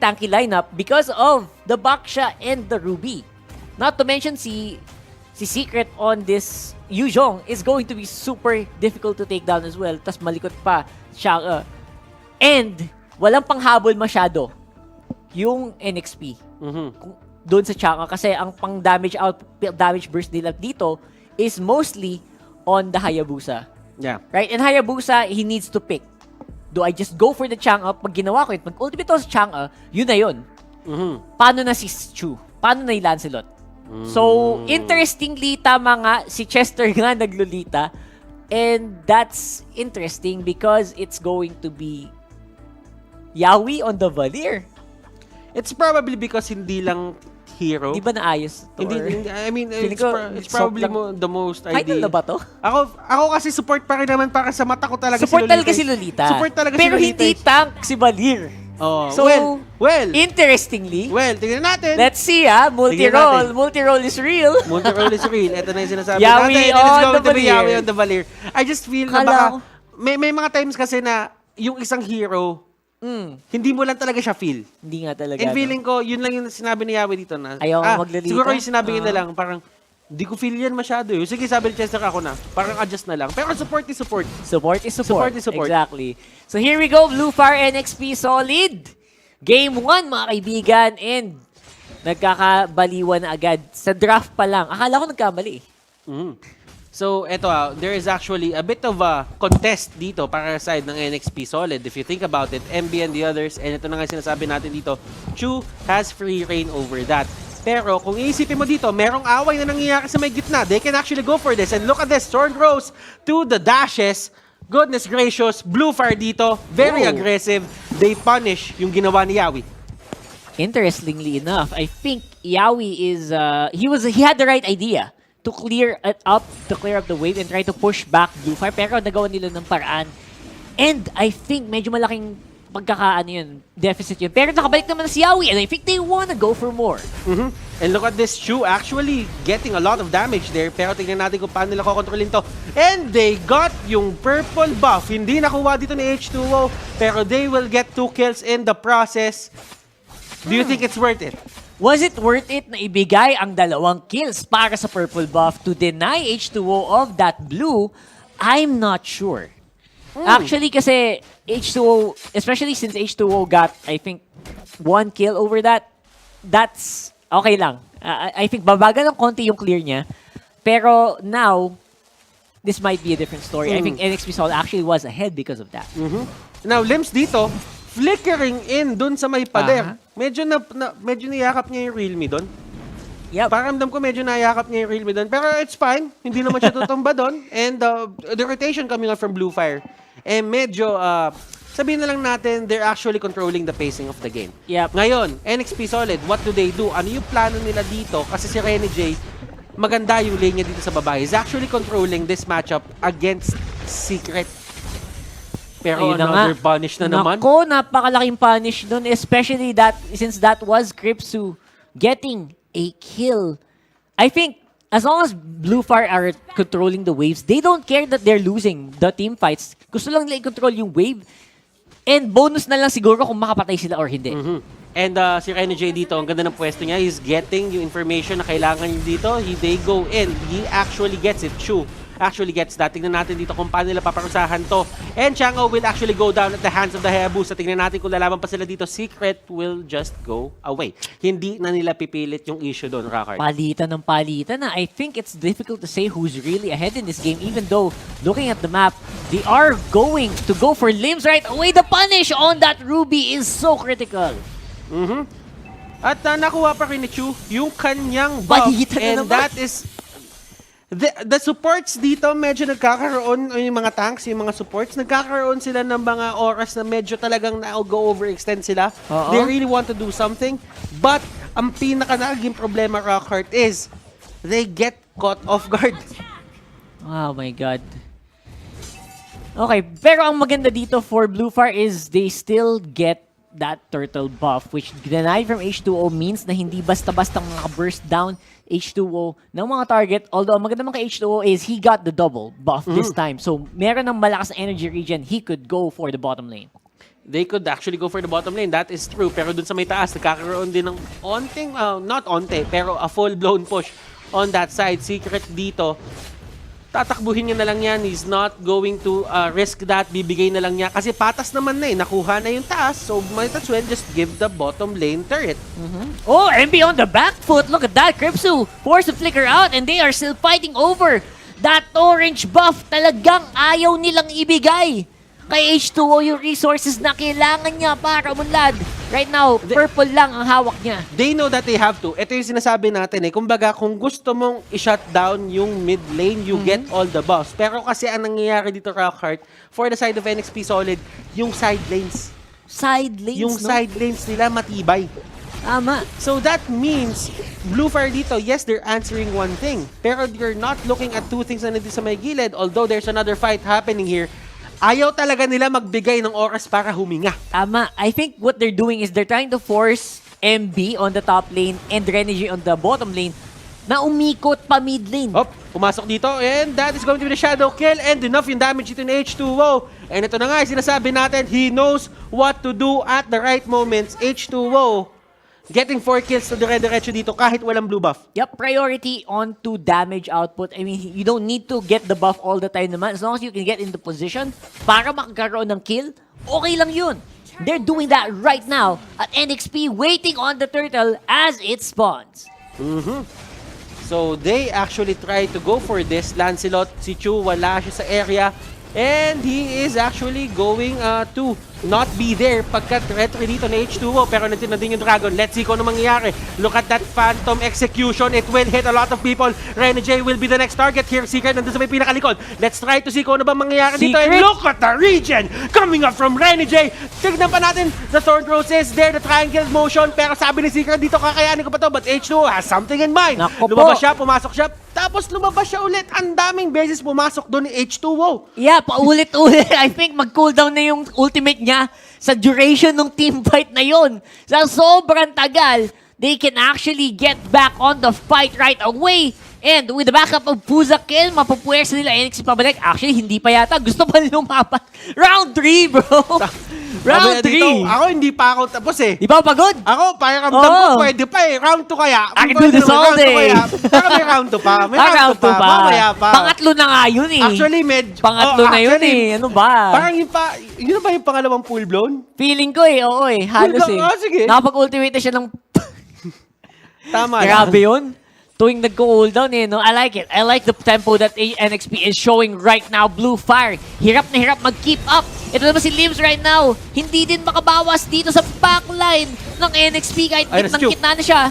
tanky lineup because of the Baksha and the Ruby. Not to mention si Secret on this Yuzhong is going to be super difficult to take down as well. Tas malikot pa siya. And walang panghabol masyado yung NXP. Doon sa Chang'e kasi ang pang damage burst nila dito is mostly on the Hayabusa. Yeah. Right? And Hayabusa, he needs to pick. Do I just go for the Chang'e? Pag ginawa ko it, mag-ultimate ako sa Chang'e, yun na yun. Paano na si Chu? Paano na yung Lancelot? So, interestingly, tama nga, si Chester nga naglulita. And that's interesting because it's going to be Yawi on the Valir. It's probably because hindi lang hero. Di ba naayos? Hindi, I mean, it's soft probably lang. the most Idol na ideal. ba to? Ako kasi support pa rin naman para sa mata ko talaga Support si Lolita. talaga si Lolita. Support talaga Pero si Lolita. hindi tank si Valir. Oh, So, well, interestingly, tingnan natin. let's see multi-roll. Multi-roll is real. Multi-roll is real. Ito na yung sinasabi Yawi natin. on It's going the to be Valir. Yawi on the Valir. I just feel na baka, may mga times kasi na yung isang hero, hindi mo lang talaga siya feel. Hindi nga talaga. And feeling ko, yun lang yung sinabi ni Yawi dito na, Ayaw maglilita? siguro yung sinabi niya na lang, parang, di ko feel yan masyado. Sige, sabi ni Chester ako na, parang adjust na lang. Pero support is support. Support is support. Support is support. Exactly. So here we go, Blufire NXP solid. Game 1 mga kaibigan and nagkakabaliwan na agad. Sa draft pa lang. Akala ko nagkamali. So, eto there is actually a bit of a contest dito para sa side ng NXP Solid. If you think about it, MB and the others, and ito na nga sinasabi natin dito, Chu has free reign over that. Pero kung iisipin mo dito, merong away na nangyayari sa may gitna. They can actually go for this. And look at this, Sword Rose to the dashes. Goodness gracious, Blufire dito, very aggressive. They punish yung ginawa ni Yawi. Interestingly enough, I think Yawi is he had the right idea to clear up the wave and try to push back Blufire, pero nagawa nila ng paraan. And I think medyo malaking deficit yun. Pero nakabalik naman si Yawi and I think they wanna go for more. And look at this, Chu actually getting a lot of damage there. Pero tingnan natin kung paano nila kokontrolin to. And they got yung purple buff. Hindi nakuha dito ni H2O, pero they will get 2 kills in the process. Do you think it's worth it? Was it worth it na ibigay ang 2 kills para sa purple buff to deny H2O of that blue? I'm not sure. Actually, kasi H2O, especially since H2O got, I think, 1 kill over that, that's okay lang. I think babagal ng konti yung clear niya. Pero now, this might be a different story. I think NXP Sol actually was ahead because of that. Now, Limbs dito, flickering in dun sa may pader. Medyo niyakap niya yung Realme dun. Yep. Paramdam ko medyo nayakap niya yung Realme dun. Pero it's fine. Hindi naman siya tutumba dun. And the rotation coming out from Blufire. And medyo, sabihin na lang natin, they're actually controlling the pacing of the game. Yep. Ngayon, NXP Solid, what do they do? Ano yung plano nila dito? Kasi si Rene J, maganda yung lane niya dito sa baba. He's actually controlling this matchup against Secret. Pero ayun another punish na naman. Nako, napakalaking punish dun. Especially since that was Kripsu getting a kill. I think, as long as Blufire are controlling the waves, they don't care that they're losing the team fights. Gusto lang nila i-control yung wave. And bonus na lang siguro kung makapatay sila or hindi. And si Rene J dito, ang ganda ng pwesto niya, he's getting yung information na kailangan niya dito. They go in. He actually gets it. Chu actually gets that. Tingnan natin dito kung paano nila paparusahan to. And Chang'e will actually go down at the hands of the Hayabusa. Tingnan natin kung lalaban pa sila dito. Secret will just go away. Hindi na nila pipilit yung issue doon, Rockard. Palitan ng palitan na. I think it's difficult to say who's really ahead in this game, even though, looking at the map, they are going to go for Limbs right away. The punish on that Ruby is so critical. At nakuha pa rin ni Chu yung kanyang buff. Palitan na And naman. that is... The supports dito, medyo nagkakaroon, yung mga tanks, yung mga supports, nagkakaroon sila ng mga oras na medyo talagang na-go overextend sila. They really want to do something. But, ang pinaka-naging problema, Rockheart, is they get caught off guard. Oh my God. Okay, pero ang maganda dito for Blufire is they still get that turtle buff, which denied from H2O means na hindi basta-basta maka-burst down H2O ng mga target. Although, ang maganda naman kay H2O is he got the double buff this time. So, meron ng malakas na energy regen, he could go for the bottom lane. they could actually go for the bottom lane. That is true. Pero dun sa may taas, nagkakaroon din ng onting, not onte, pero a full-blown push on that side. Secret dito, tatakbuhin niya na lang yan. He's not going to risk that. Bibigay na lang niya. Kasi patas naman na eh. Nakuha na yung taas. So might as well just give the bottom lane turret. Oh, MB on the back foot. Look at that. Kripsu forced to flicker out and they are still fighting over that orange buff. Talagang ayaw nilang ibigay kay H2O yung resources na kailangan niya para umunlad. Right now, purple lang ang hawak niya. They know that they have to. Ito yung sinasabi natin eh. Kumbaga, kung gusto mong i-shut down yung mid lane, you get all the buffs. Pero kasi ang nangyayari dito, Rockhart, for the side of NXP Solid, yung side lanes. Side lanes, Yung side lanes nila matibay. Tama. So that means, Blufire dito, yes, they're answering one thing. Pero you're not looking at two things na nandito sa may gilid. Although there's another fight happening here, ayaw talaga nila magbigay ng oras para huminga. Tama. I think what they're doing is they're trying to force MB on the top lane and Renegi on the bottom lane na umikot pa mid lane. Pumasok dito and that is going to be the shadow kill and enough yung damage dito ni H2O. And ito na nga, sinasabi natin, he knows what to do at the right moments. H2O getting 4 kills to dire-diretso dito kahit walang blue buff. Yep, priority on to damage output. I mean, you don't need to get the buff all the time naman. As long as you can get into position para makakaroon ng kill, okay lang yun. They're doing that right now at NXP, waiting on the turtle as it spawns. So they actually try to go for this. Lancelot, si Chu, wala siya sa area. And he is actually going to not be there pagkat retry dito na H2O. Pero nandiyan na din yung Dragon. Let's see kung ano mangyayari. Look at that Phantom execution. It will hit a lot of people. Renegade will be the next target here. Secret nandun sa may pinakalikod. Let's try to see kung ano ba mangyayari dito. And look at the region coming up from Renegade. Tignan pa natin. The Thorn Throat is there. The triangle motion. Pero sabi ni Secret dito, kakayanin ko pa to. But H2O has something in mind. Naku po. Lumabas siya, pumasok siya. Tapos lumabas siya ulit. Ang daming beses pumasok doon ni H2O. Yeah, paulit-ulit. I think mag-cooldown na yung ultimate niya sa duration ng teamfight na yun. Sa sobrang tagal, they can actually get back on the fight right away. And with the backup of Puza Kill, mapupuwersa nila NXT pabalik. Actually, hindi pa yata. Gusto pa lumapat. Round 3, bro. Round 3. Ako hindi pa ako tapos eh. Di ba pagod? Ako, pakiramdam ko pwede pa eh. Round 2 kaya. I can do this all day. Pero may round 2 pa. May round 2 pa. Mamaya pa. Pangatlo na nga yun eh. Actually, Pangatlo na yun eh. Ano ba? Parang yun na ba yung pangalawang full blown? Feeling ko eh. Oo eh. Halos eh. Sige. Nakapag-ultimate na siya ng... Tama lang. Grabe yun. Tuwing nagko-cooldown eh, no? I like it. I like the tempo that NXP is showing right now. Blufire, hirap na hirap mag-keep up. Ito naman si Limbs right now. Hindi din makabawas dito sa backline ng NXP kahit kitnang-kitna na siya.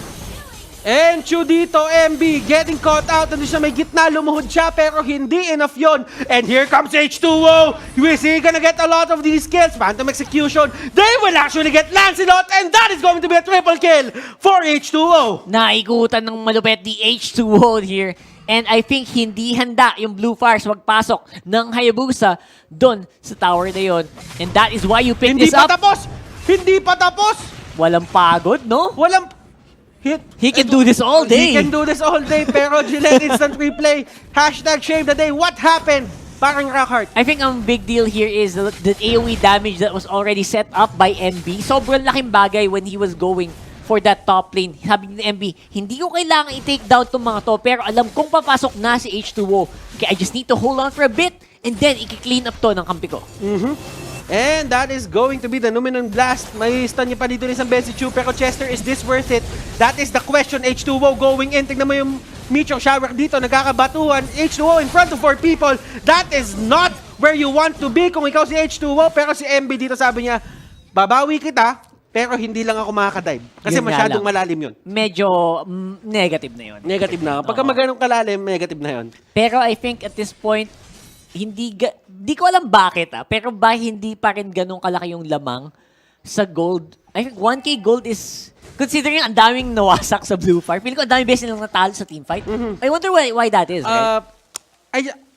And Chu dito, MB, getting caught out. Nandun siya may gitna, lumuhod siya, pero hindi enough yon. And here comes H2O. Is he gonna get a lot of these kills? Phantom execution. They will actually get Lancelot, and that is going to be a triple kill for H2O. Naikutan ng malupet di H2O here. And I think hindi handa yung Blufire sa magpasok ng Hayabusa doon sa tower na yon. And that is why you pick Hindi this pa up. tapos! Hindi pa tapos! Walang pagod, no? Walang... He can do this all day. He can do this all day, pero Gillette instant replay. Hashtag shave the day. What happened? Parang Rockhart. I think ang big deal here is the AoE damage that was already set up by MB. Sobrang laking bagay when he was going for that top lane. Sabi ni MB, hindi ko kailangan i-take down itong mga to, pero alam kong papasok na si H2O. Okay, I just need to hold on for a bit, and then i-clean up to ng kampi ko. And that is going to be the Numenon Blast. May stun niya pa dito ni isang beses si Chu, pero Chester, is this worth it? That is the question. H2O going in. Tignan mo yung Meteor Shower dito, nagkakabatuhan. H2O in front of 4 people. That is not where you want to be kung ikaw si H2O. Pero si MB dito sabi niya, babawi kita, pero hindi lang ako makakadive. Kasi Yun masyadong malalim yun. Medyo negative na yun. Negative na. Pagka maganong kalalim, negative na yun. Pero I think at this point, di ko alam bakit pero ba hindi pa rin ganun kalaki yung lamang sa gold. I think 1k gold is, considering ang daming nawasak sa Blufire, feeling ko ang daming beses nilang natalo sa teamfight. I wonder why that is, right?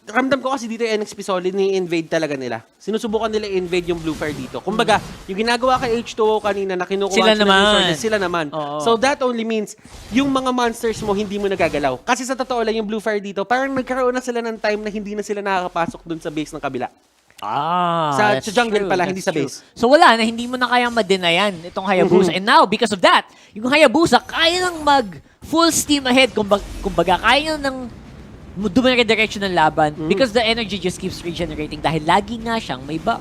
Ramdam ko kasi dito yung NXP Solid, ni-invade talaga nila. Sinusubukan nila i-invade yung Blufire dito. Kumbaga, yung ginagawa kay H2O kanina na kinukuha Sila naman. resources, sila naman. Oo. So that only means, yung mga monsters mo hindi mo nagagalaw. Kasi sa totoo lang yung Blufire dito, parang nagkaroon na sila ng time na hindi na sila nakakapasok dun sa base ng kabila. Sa jungle pala, hindi sa base. So wala na, hindi mo na kayang ma-denayan itong Hayabusa. And now, because of that, yung Hayabusa, kaya nang mag full steam ahead. Kumbaga, kaya nang dumire-direction ng laban because the energy just keeps regenerating dahil lagi nga siyang may buff.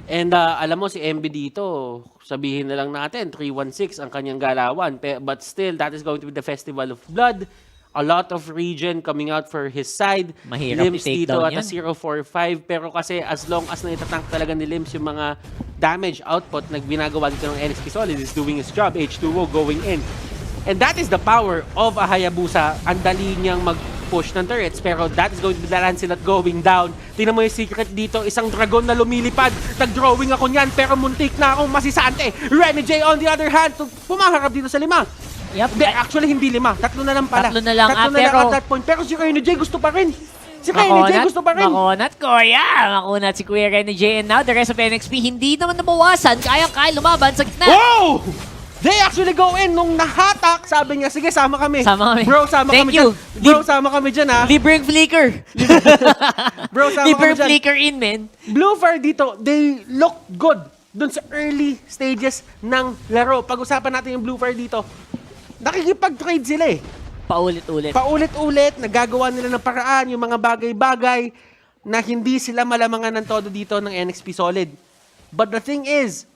And alam mo, si MB dito, sabihin na lang natin, 3-1-6 ang kanyang galawan. But still, that is going to be the Festival of Blood. A lot of regen coming out for his side. Mahirap Limbs i-take dito down at a 0-4-5. Pero kasi as long as naitatank talaga ni Limbs yung mga damage output na ginagawa dito ng NXP Solid is doing his job. H2O going in. And that is the power of a Hayabusa. Ang dali niyang mag-push ng turrets. Pero that is going to be the Lancelot going down. Tingnan mo yung secret dito. Isang dragon na lumilipad. Nag-drawing ako niyan pero muntik na akong masisante. Remy J on the other hand, pumaharap dito sa 5. Yep. Actually, hindi 5. 3 na lang pala. 3 na lang. Tatlo na lang at that point. Pero si Remy J gusto pa rin. Makunat ko, yeah. Makunat si Kuya Rene J. And now, the rest of NXP, hindi naman nabawasan. Kaya lumaban sa gitna. Wow! They actually go in. Nung nahatak, sabi niya, sige, sama kami. Bro, sama Thank kami you. dyan. Bro, sama kami dyan, ha? Libreng flicker. Bro, sama kami Libreng dyan. flicker in, man. Blufire dito, they look good dun sa early stages ng laro. Pag-usapan natin yung Blufire dito, nakikipag-trade sila eh. Paulit-ulit. Paulit-ulit, nagagawa nila ng paraan, yung mga bagay-bagay na hindi sila malamangan ng todo dito ng NXP Solid. But the thing is,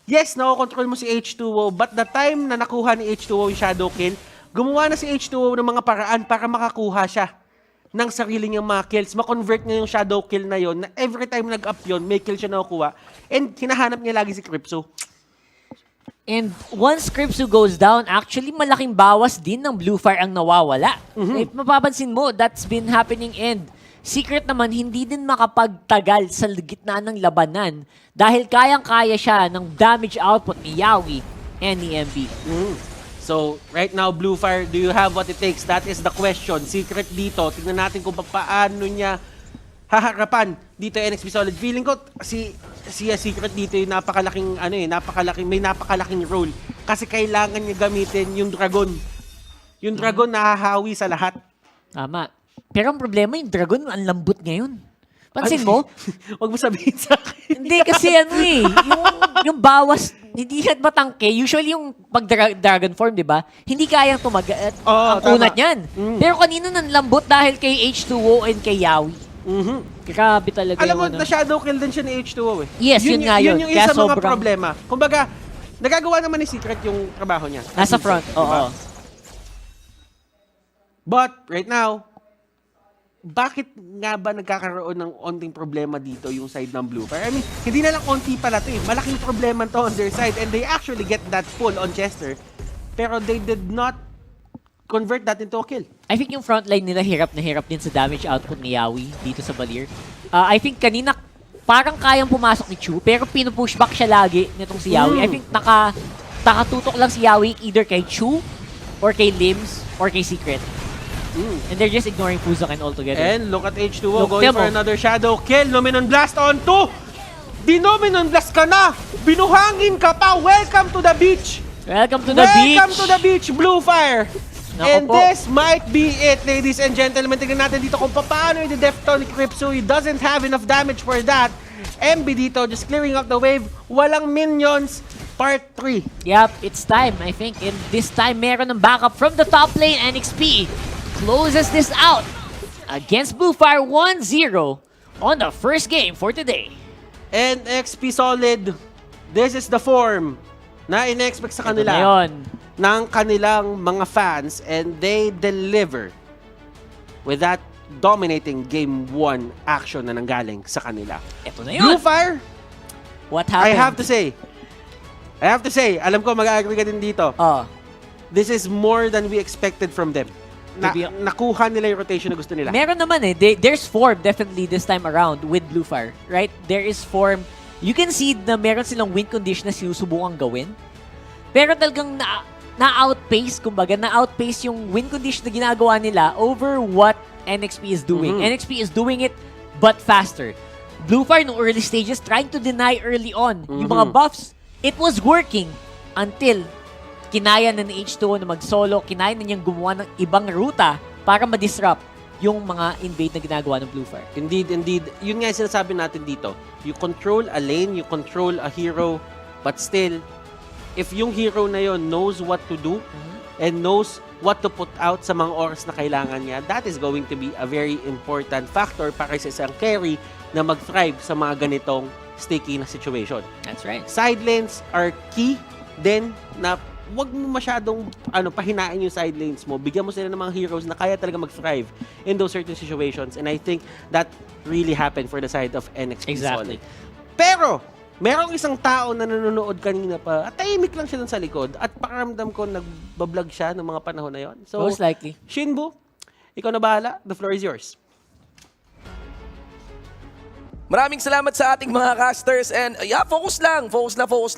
yes, nakokontrol mo si H2O, but the time na nakuha ni H2O yung Shadow Kill, gumawa na si H2O ng mga paraan para makakuha siya ng sarili niyang mga kills. Ma-convert niya yung Shadow Kill na yon na every time nag-up yun, may kill siya nakukuha. And hinahanap niya lagi si Crypso. And once Crypso goes down, actually malaking bawas din ng Blufire ang nawawala. If mapapansin mo, that's been happening and Secret naman, hindi din makapagtagal sa gitna ng labanan dahil kayang-kaya siya ng damage output ni Yawi and ni MB. So, right now, Blufire, do you have what it takes? That is the question. Secret dito. Tingnan natin kung paano niya haharapan dito NXP Solid. Feeling ko, si Secret dito yung may napakalaking role. Kasi kailangan niya gamitin yung Dragon. Yung Dragon nahahawi sa lahat. Tama. Pero ang problema, yung Dragon, ang lambot ngayon. Pansin mo? Wag mo sabihin sa akin. Hindi kasi yung bawas, hindi siya matangke. Usually yung pag dragon form, di ba? Hindi kayang tumagat ang kunat niyan. Pero kanina nang lambot dahil kay H2O and kay Yawi. Grabe talaga. Alam mo, na-shadow kill din siya ni H2O eh. Yes, yun nga yun. Yun yung isa mga problema. Kumbaga, nagagawa naman ni Secret yung trabaho niya. Nasa front, oo. But, right now, bakit nga ba nagkakaroon ng onting problema dito yung side ng Blufire? I mean, hindi na lang onti pala to eh. Malaking problema to on their side and they actually get that pull on Chester. Pero they did not convert that into a kill. I think yung frontline nila hirap na hirap din sa damage output ni Yawi dito sa Valir. I think kanina parang kayang pumasok ni Chu pero pinupushback siya lagi nitong si Yawi. I think nakatutok lang si Yawi either kay Chu or kay Limbs or kay Secret. And they're just ignoring Fuzoken altogether. And look at H2O going for another shadow kill. Nominon Blast on 2! Di-Nominon Blast ka na! Binuhangin ka pa! Welcome to the beach! Welcome to the beach! Welcome to the beach, Blufire! And this might be it, ladies and gentlemen. Tignan natin dito kung paano i-defto ni Crypso. He doesn't have enough damage for that. MB dito, just clearing up the wave. Walang minions. Part 3. Yep, it's time, I think. And this time, meron ng backup from the top lane. NXP closes this out against Blufire 1-0 on the first game for today. And XP Solid, this is the form na in-expect sa kanila. Ito na yun. Ng kanilang mga fans and they deliver with that dominating Game 1 action na nanggaling sa kanila. Ito na yun. Blufire, what happened? I have to say, alam ko mag-agree ka din dito. This is more than we expected from them. Nakuha nila yung rotation na gusto nila. Meron naman eh. There's form definitely this time around with Blufire, right? There is form. You can see na meron silang win condition na sinusubukan gawin. Pero talagang na-outpace, kumbaga, na-outpace yung win condition na ginagawa nila over what NXP is doing. NXP is doing it, but faster. Blufire, no early stages, trying to deny early on yung mga buffs. It was working until kinaya na ni H2O na mag-solo, kinaya na niyang gumawa ng ibang ruta para ma-disrupt yung mga invade na ginagawa ng Blufire. Indeed, indeed. Yun nga yung sinasabi natin dito. You control a lane, you control a hero, but still, if yung hero na yon knows what to do and knows what to put out sa mga oras na kailangan niya, that is going to be a very important factor para sa isang carry na mag-thrive sa mga ganitong sticky na situation. That's right. Side lanes are key then na wag mo masyadong pahinain yung side lanes mo. Bigyan mo sila ng mga heroes na kaya talaga mag-thrive in those certain situations. And I think that really happened for the side of NXP Exactly. Solid. Pero, merong isang tao na nanonood kanina pa at tahimik lang siya dun sa likod at pakiramdam ko nagbablog siya ng mga panahon na yon. So, Most likely. Shinbu, ikaw na bahala. The floor is yours. Maraming salamat sa ating mga casters and yeah, focus lang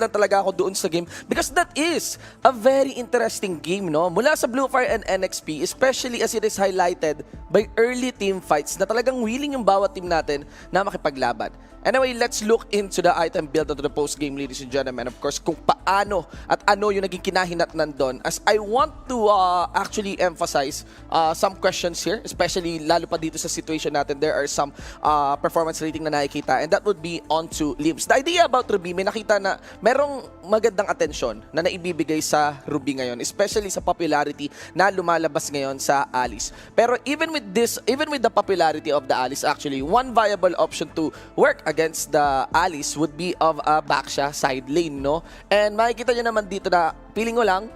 talaga ako doon sa game because that is a very interesting game, no? Mula sa Blufire and NXP, especially as it is highlighted by early team fights na talagang willing yung bawat team natin na makipaglaban. Anyway, let's look into the item build onto the post-game, ladies and gentlemen. Of course, kung paano at ano yung naging kinahinatnan doon. As I want to actually emphasize some questions here, especially lalo pa dito sa situation natin, there are some performance rating na nakikita and that would be onto Limbs. The idea about Ruby, may nakita na merong magandang atensyon na naibibigay sa Ruby ngayon, especially sa popularity na lumalabas ngayon sa Alice. Pero even with the popularity of the Alice, actually, one viable option to work against the Alice would be of a backsha side lane, no? And makikita nyo naman dito na, feeling ko lang,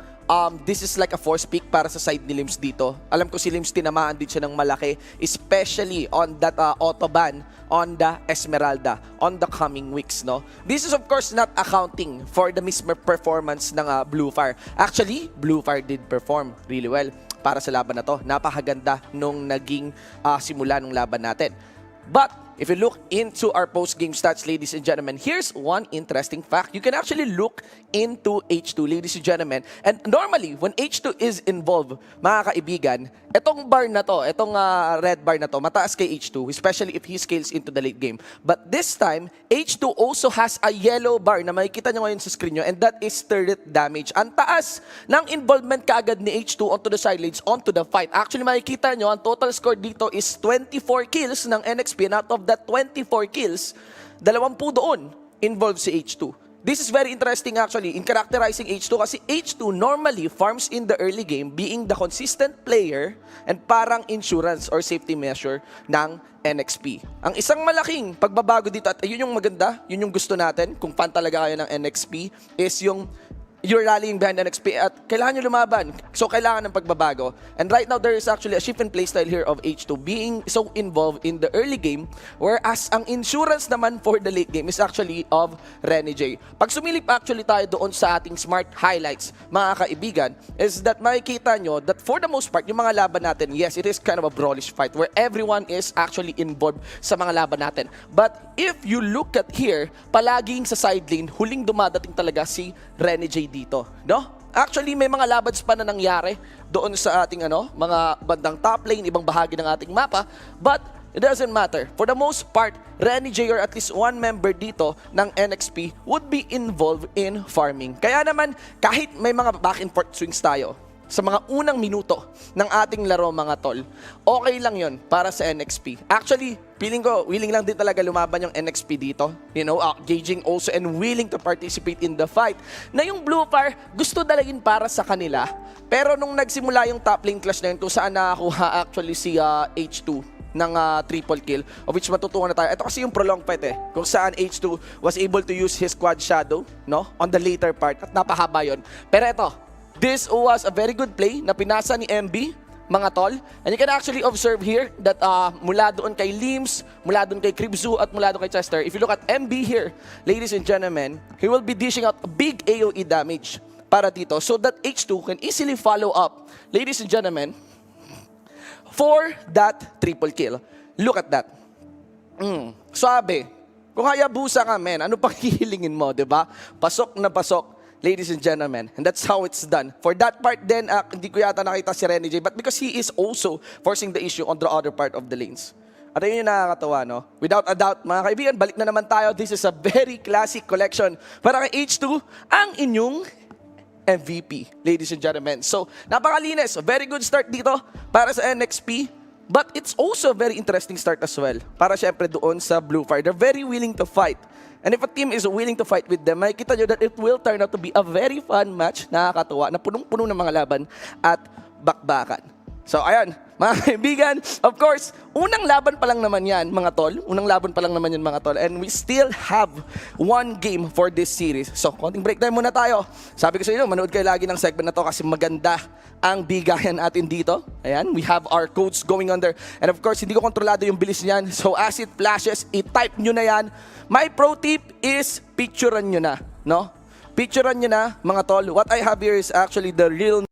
this is like a force pick para sa side ni Limbs dito. Alam ko si Limbs tinamaan din siya ng malaki, especially on that autoban on the Esmeralda on the coming weeks, no? This is of course not accounting for the misperformance ng Blufire. Actually, Blufire did perform really well para sa laban na to. Napakaganda nung naging simula ng laban natin. But if you look into our post-game stats, ladies and gentlemen, here's one interesting fact. You can actually look into H2, ladies and gentlemen. And normally, when H2 is involved, mga kaibigan, etong bar na to, etong red bar na to, mataas kay H2, especially if he scales into the late game. But this time, H2 also has a yellow bar na makikita nyo ngayon sa screen nyo, and that is turret damage. Ang taas ng involvement kaagad ni H2 onto the side lanes, onto the fight. Actually, makikita nyo, ang total score dito is 24 kills ng NXP, and out of that 24 kills, 20 doon involved si H2. This is very interesting actually in characterizing H2 kasi H2 normally farms in the early game being the consistent player and parang insurance or safety measure ng NXP. Ang isang malaking pagbabago dito at yun yung maganda, yun yung gusto natin kung fan talaga kayo ng NXP is yung you're rallying behind NXP at kailangan nyo lumaban. So, kailangan ng pagbabago. And right now, there is actually a shift in playstyle here of H2 being so involved in the early game whereas ang insurance naman for the late game is actually of Renny J. Pag sumilip actually tayo doon sa ating smart highlights, mga kaibigan, is that makikita nyo that for the most part, yung mga laban natin, yes, it is kind of a brawlish fight where everyone is actually involved sa mga laban natin. But if you look at here, palaging sa side lane, huling dumadating talaga si Renny J dito, no? Actually, may mga labans pa na nangyari doon sa ating mga bandang top lane, ibang bahagi ng ating mapa, but it doesn't matter. For the most part, Renny J or at least one member dito ng NXP would be involved in farming. Kaya naman, kahit may mga back and forth swings tayo, sa mga unang minuto ng ating laro mga tol, okay lang yon para sa NXP. Actually, feeling ko, willing lang din talaga lumaban yung NXP dito. You know, gauging also and willing to participate in the fight. Na yung Blufire, gusto dalagin para sa kanila. Pero nung nagsimula yung top lane clash na yun, kung saan nakakuha actually si H2 ng triple kill, of which matutuwa na tayo. Ito kasi yung prolonged fight kung saan H2 was able to use his quad shadow, no, on the later part, at napahaba yun. Pero ito, this was a very good play na pinasa ni MB, mga tol. And you can actually observe here that mula doon kay Limbs, mula doon kay Kribzu, at mula doon kay Chester, if you look at MB here, ladies and gentlemen, he will be dishing out a big AoE damage para dito so that H2 can easily follow up, ladies and gentlemen, for that triple kill. Look at that. Sabi, kung hayabusa ka, men, ano pang hihilingin mo, diba? Pasok na pasok, ladies and gentlemen. And that's how it's done. For that part then, hindi ko yata nakita si Renny J, but because he is also forcing the issue on the other part of the lanes. At ayun yung nakakatawa, no? Without a doubt, mga kaibigan, balik na naman tayo. This is a very classic collection para kay H2, ang inyong MVP, ladies and gentlemen. So, napakalinis. Very good start dito para sa NXP. But it's also a very interesting start as well. Para syempre doon sa Blufire. They're very willing to fight. And if a team is willing to fight with them, makikita nyo that it will turn out to be a very fun match, nakakatuwa, na punong-puno ng mga laban at bakbakan. So ayan, mga kaibigan, of course, unang laban pa lang naman yan, mga tol. Unang laban pa lang naman yan, mga tol. And we still have one game for this series. So, konting break time muna tayo. Sabi ko sa inyo, manood kayo lagi ng segment na to kasi maganda ang bigayan natin dito. Ayan, we have our codes going on there. And of course, hindi ko kontrolado yung bilis niyan. So, as it flashes, i-type nyo na yan. My pro tip is picturean nyo na, no? Picturean nyo na, mga tol. What I have here is actually the real